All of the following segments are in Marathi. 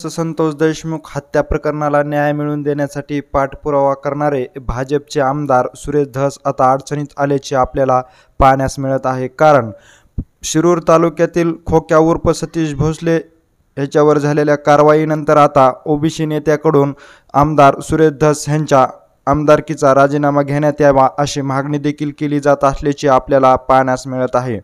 संतोष देशमुख हत्या प्रकरणाला न्याय मिळवून देण्यासाठी पाठपुरावा करणारे भाजपचे आमदार सुरेश धस आता अडचणीत आल्याचे आपल्याला पाहण्यास मिळत आहे। कारण शिरूर तालुक्यातील खोक्या उर्फ सतीश भोसले याच्यावर झालेल्या कारवाईनंतर आता ओबीसी नेत्याकडून आमदार सुरेश धस यांच्या आमदारकीचा राजीनामा घेण्यात यावा अशी मागणी देखील केली जात असल्याचे आपल्याला पाहण्यास मिळत आहे।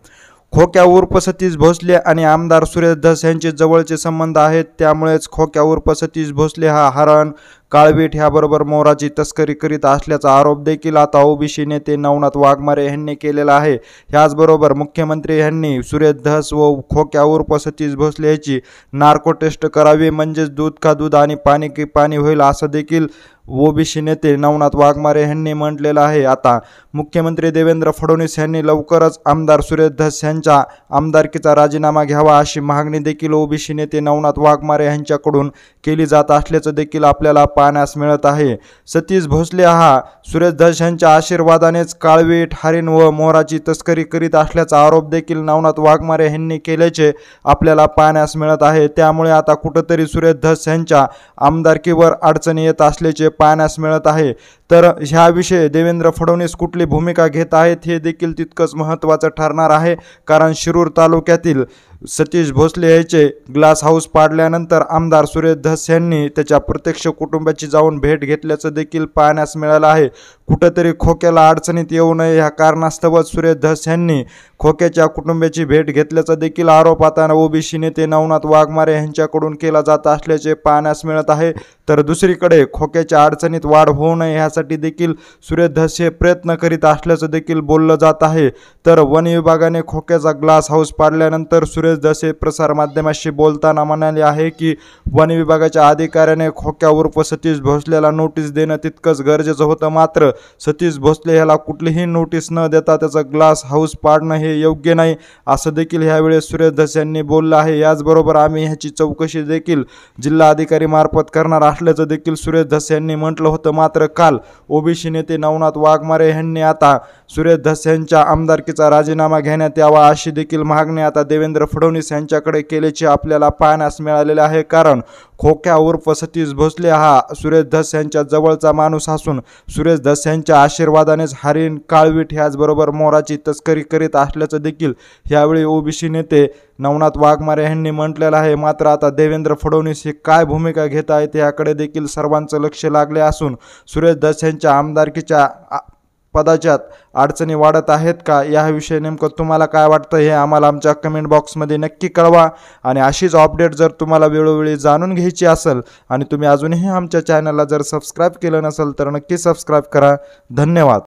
खोक्या उर्फ सतीश भोसले आणि आमदार सुरेश धस यांचे जवळचे संबंध आहेत, त्यामुळेच खोक्या उर्फ सतीश भोसले हा हरण काळवीट ह्याबरोबर मोराची तस्करी करीत असल्याचा आरोप देखील आता ओबीसी नेते नवनाथ वाघमारे यांनी केलेला आहे। ह्याचबरोबर मुख्यमंत्री यांनी सुरेश धस व खोक्या उर्फ सतीश भोसले याची नार्को टेस्ट करावी, म्हणजेच दूध का दूध आणि पाणी की पाणी होईल असं देखील ओबीसी नेते नवनाथ वाघमारे यांनी म्हटलेलं आहे। आता मुख्यमंत्री देवेंद्र फडणवीस यांनी लवकरच आमदार सुरेश धस यांच्या आमदारकीचा राजीनामा घ्यावा अशी मागणी देखील ओबीसी नेते नवनाथ वाघमारे यांच्याकडून केली जात असल्याचं देखील आपल्याला पाहण्यास मिळत आहे। सतीश भोसले हा सुरेश धस यांच्या आशीर्वादानेच काळवीट हरिण व मोराची तस्करी करीत असल्याचा आरोप देखील नवनाथ वाघमारे यांनी केल्याचे आपल्याला पाहण्यास मिळत आहे। त्यामुळे आता कुठेतरी सुरेश धस यांच्या आमदारकीवर अडचणी येत असल्याचे पाहण्यास मिळत आहे। तर ह्याविषयी देवेंद्र फडणवीस कुठली भूमिका घेत आहेत हे देखील तितकंच महत्त्वाचं ठरणार आहे। कारण शिरूर तालुक्यातील सतीश भोसले याचे ग्लास हाऊस पाडल्यानंतर आमदार सुरेश धस यांनी त्याच्या प्रत्यक्ष कुटुंबाची जाऊन भेट घेतल्याचं देखील पाहण्यास मिळालं आहे। कुठेतरी खोक्याला अडचणीत येऊ नये ह्या कारणास्तव सुरेश धस यांनी खोक्याच्या कुटुंबाची भेट घेतल्याचा देखील आरोप आता ओबीसी नेते नवनाथ वाघमारे यांच्याकडून केला जात असल्याचे पाहण्यास मिळत आहे। तर दुसरीकडे खोक्याच्या अडचणीत वाढ होऊ नये यासाठी देखील सुरेश धस हे प्रयत्न करीत असल्याचं देखील बोललं जात आहे। तर वन विभागाने खोक्याचा ग्लास हाऊस पाडल्यानंतर सुरेश धस हे प्रसार माध्यमांशी बोलताना म्हणाले आहे की वन विभागाच्या अधिकाऱ्याने खोक्या उर्फ सतीश भोसलेला नोटीस देणं तितकंच गरजेचं होतं, मात्र सतीश भोसले याला कुठलीही नोटीस न देता त्याचा ग्लास हाऊस पाडणं हे योग्य नाही असं देखील यावेळेस सुरेश धस यांनी बोललं आहे। याचबरोबर आम्ही ह्याची चौकशी देखील जिल्हाधिकारी मार्फत करणार असल्याचं देखील सुरेश धस यांनी म्हटलं होतं। मात्र काल ओबीसी नेते नवनाथ वाघमारे यांनी आता सुरेश धस यांच्या आमदारकीचा राजीनामा घेण्यात यावा अशी देखील मागणी आता देवेंद्र फडणवीस यांच्याकडे केल्याचे आपल्याला पाहण्यास मिळालेले आहे। कारण खोक्या उर्फ सतीश भोसले हा सुरेश धस यांच्या जवळचा माणूस असून सुरेश धस यांच्या आशीर्वादानेच हरिण काळवीट ह्याचबरोबर मोराची तस्करी करीत असल्याचं देखील यावेळी ओबीसी नेते नवनाथ वाघमारे यांनी म्हटलेलं आहे। मात्र आता देवेंद्र फडणवीस हे काय भूमिका घेत आहेत याकडे देखील सर्वांचं लक्ष लागले असून सुरेश धस यांच्या आमदारकीच्या पदाच्यात अडचणी वाढत आहेत का याविषयी नेमकं तुम्हाला काय वाटतं हे आम्हाला आमच्या कमेंट बॉक्समध्ये नक्की कळवा। आणि अशीच अपडेट जर तुम्हाला वेळोवेळी जाणून घ्यायची असेल आणि तुम्ही अजूनही आमच्या चॅनलला जर सबस्क्राईब केलं नसेल तर नक्की सबस्क्राईब करा। धन्यवाद।